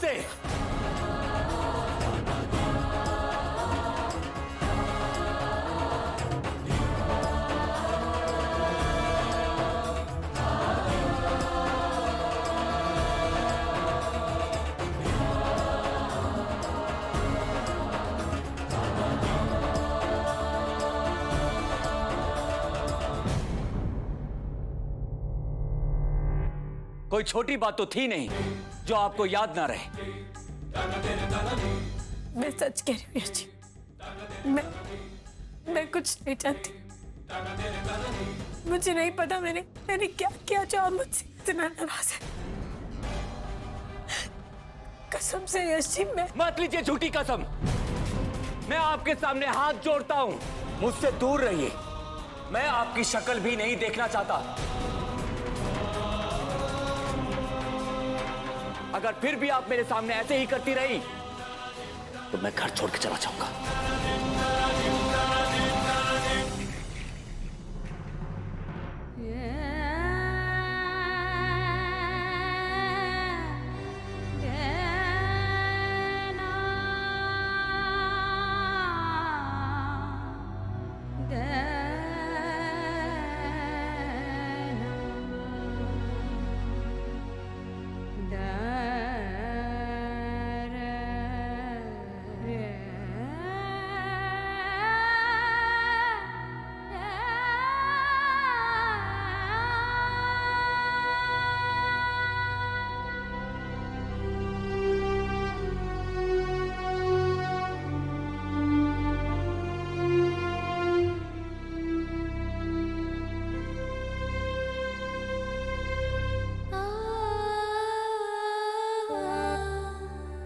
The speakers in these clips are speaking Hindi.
मुझसे। कोई छोटी बात तो थी नहीं जो आपको याद ना रहे। मैं सच कह रही हूँ यश जी, मैं कुछ नहीं जानती। मुझे नहीं पता मैंने क्या किया जो आप मुझसे इतना नाराज है। कसम से यश जी, मैं मत लीजिए झूठी कसम। मैं आपके सामने हाथ जोड़ता हूं, मुझसे दूर रहिए। मैं आपकी शक्ल भी नहीं देखना चाहता। अगर फिर भी आप मेरे सामने ऐसे ही करती रही तो मैं घर छोड़ के चला जाऊंगा।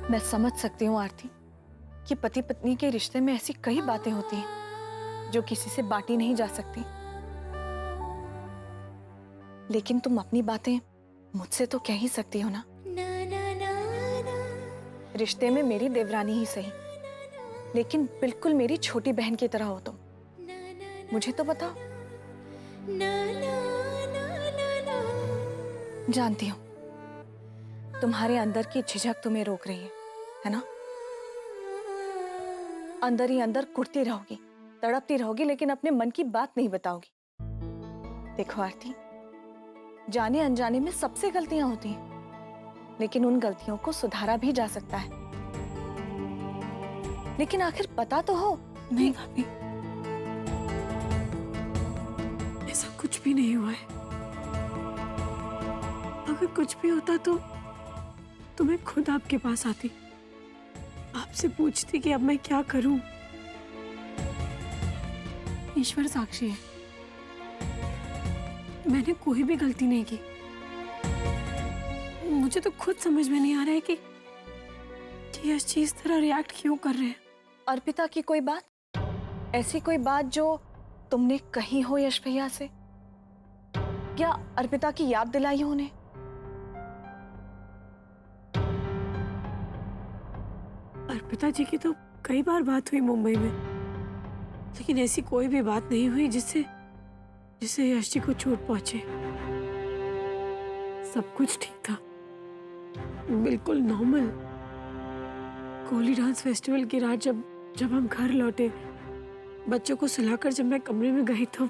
मैं समझ सकती हूँ आरती कि पति पत्नी के रिश्ते में ऐसी कई बातें होती हैं जो किसी से बांटी नहीं जा सकती, लेकिन तुम अपनी बातें मुझसे तो कह ही सकती हो ना। रिश्ते में मेरी देवरानी ही सही, लेकिन बिल्कुल मेरी छोटी बहन की तरह हो तुम। मुझे तो बताओ। जानती हूँ तुम्हारे अंदर की झिझक तुम्हें रोक रही है ना? अंदर ही अंदर कुढ़ती रहोगी, तड़पती रहोगी, लेकिन अपने मन की बात नहीं बताओगी। देखो आरती, जाने अनजाने में सबसे गलतियां होती हैं, लेकिन उन गलतियों को सुधारा भी जा सकता है। लेकिन आखिर पता तो हो। नहीं भाभी, ऐसा कुछ भी नहीं हुआ है। अगर कुछ भी होता तो मैं खुद आपके पास आती, आपसे पूछती कि अब मैं क्या करूं। ईश्वर साक्षी है, मैंने कोई भी गलती नहीं की। मुझे तो खुद समझ में नहीं आ रहा है कि यश जी इस तरह रिएक्ट क्यों कर रहे हैं। अर्पिता की कोई बात, ऐसी कोई बात जो तुमने कही हो यश भैया से, या अर्पिता की याद दिलाई हो उन्हें? अर्पिता जी की तो कई बार बात हुई मुंबई में, लेकिन ऐसी कोई भी बात नहीं हुई जिससे यश जी को चोट पहुंचे। सब कुछ ठीक था, बिल्कुल नॉर्मल। कोली डांस फेस्टिवल की रात जब हम घर लौटे, बच्चों को सुलाकर जब मैं कमरे में गई तो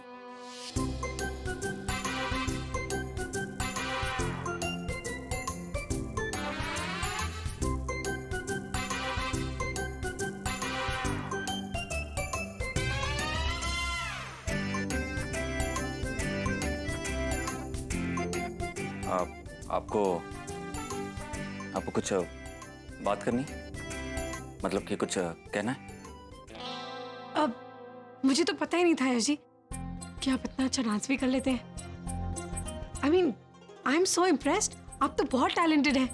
आपको कुछ बात करनी, मतलब कि कुछ कहना है? अब मुझे तो पता ही नहीं था यश जी कि आप इतना अच्छा डांस भी कर लेते हैं। I am so impressed. आप तो बहुत टैलेंटेड हैं।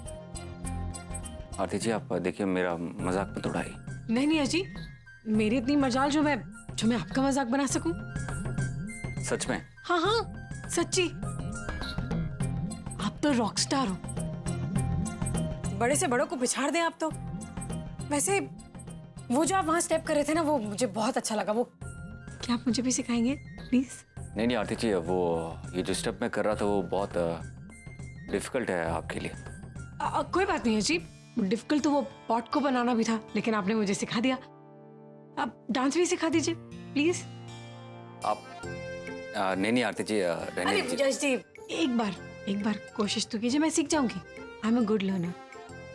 आरती जी, आप देखिए, मेरा मजाक मत उड़ाइए। नहीं यश जी, मेरी इतनी मजाल जो मैं आपका मजाक बना सकूं। सच में? हाँ सच्ची। आप तो रॉक स्टार हो, बड़े से बड़ों को पिछाड़ दें आप तो। वैसे वो जो आप वहां स्टेप कर रहे थे ना, वो मुझे बहुत अच्छा लगा। वो क्या आप मुझे भी सिखाएंगे प्लीज? नहीं आरती जी, वो ये जो स्टेप मैं कर रहा था वो बहुत डिफिकल्ट है आपके लिए। कोई बात नहीं है जी, डिफिकल्ट तो वो पॉट को बनाना भी था, लेकिन आपने मुझे सिखा दिया। आप डांस भी सिखा दीजिए प्लीज। आप नहीं आरती जी, रहने अरे दीजिए। जज जी, एक बार कोशिश तो कीजिए, मैं सीख जाऊंगी। I am a good learner.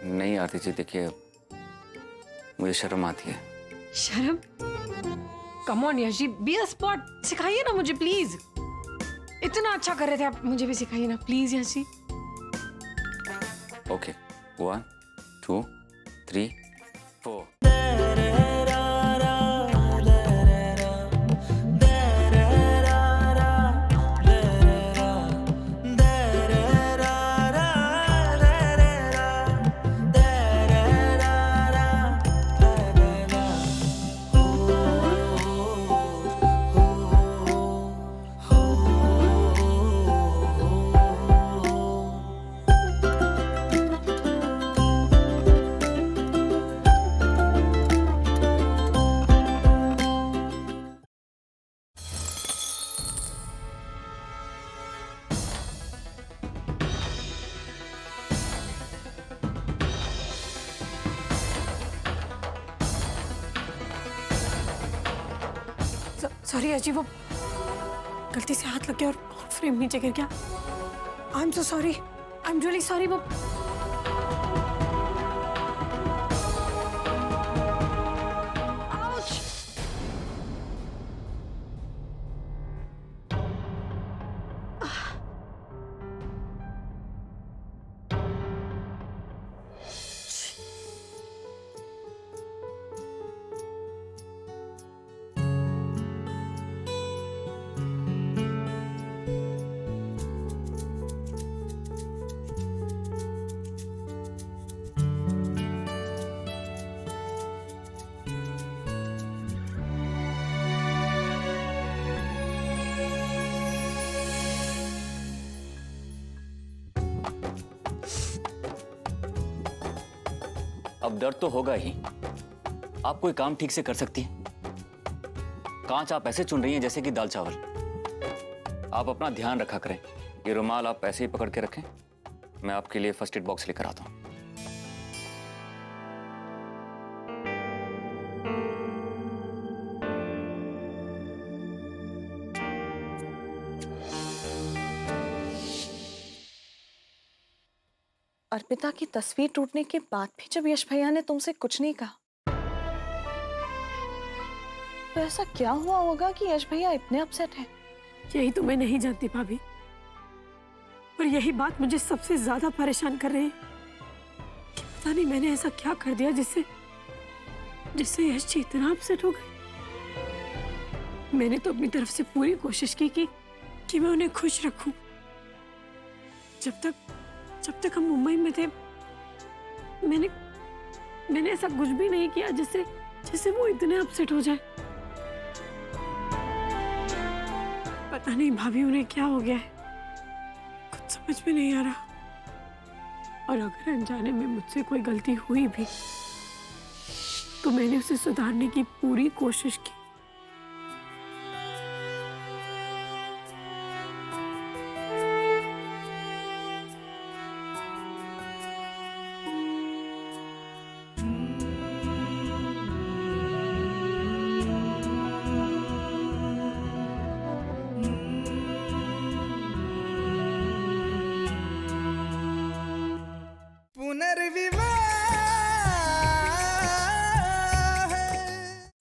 नहीं आरती जी, देखिए मुझे शर्म आती है। शर्म? Come on Yash ji, be a sport, सिखाइए ना मुझे प्लीज। इतना अच्छा कर रहे थे आप, मुझे भी सिखाइए ना please Yash ji. Okay, 1 2 3 4। Sorry अजी, वो गलती से हाथ लग गया और फ्रेम नीचे गिर गया। I am so sorry, I am really sorry. वो आउच। अब दर्द तो होगा ही। आप कोई काम ठीक से कर सकती हैं? कांच आप ऐसे चुन रही हैं जैसे कि दाल चावल। आप अपना ध्यान रखा करें। ये रुमाल आप ऐसे ही पकड़ के रखें, मैं आपके लिए फर्स्ट एड बॉक्स लेकर आता हूं। अर्पिता की तस्वीर टूटने के बाद भी जब यश भैया ने तुमसे कुछ नहीं कहा, तो ऐसा क्या हुआ होगा कि यश भैया इतने अपसेट हैं? यही तो मैं नहीं जानती भाभी, और यही बात मुझे सबसे ज्यादा परेशान कर रही है कि पता नहीं मैंने ऐसा क्या कर दिया जिससे यश जी इतना अपसेट हो गए। मैंने तो अपनी तरफ से पूरी कोशिश की कि मैं उन्हें खुश रखूं। जब तक हम मुंबई में थे, मैंने ऐसा कुछ भी नहीं किया जिससे वो इतने अपसेट हो जाए। पता नहीं भाभी उन्हें क्या हो गया है, कुछ समझ में नहीं आ रहा। और अगर अनजाने में मुझसे कोई गलती हुई भी तो मैंने उसे सुधारने की पूरी कोशिश की,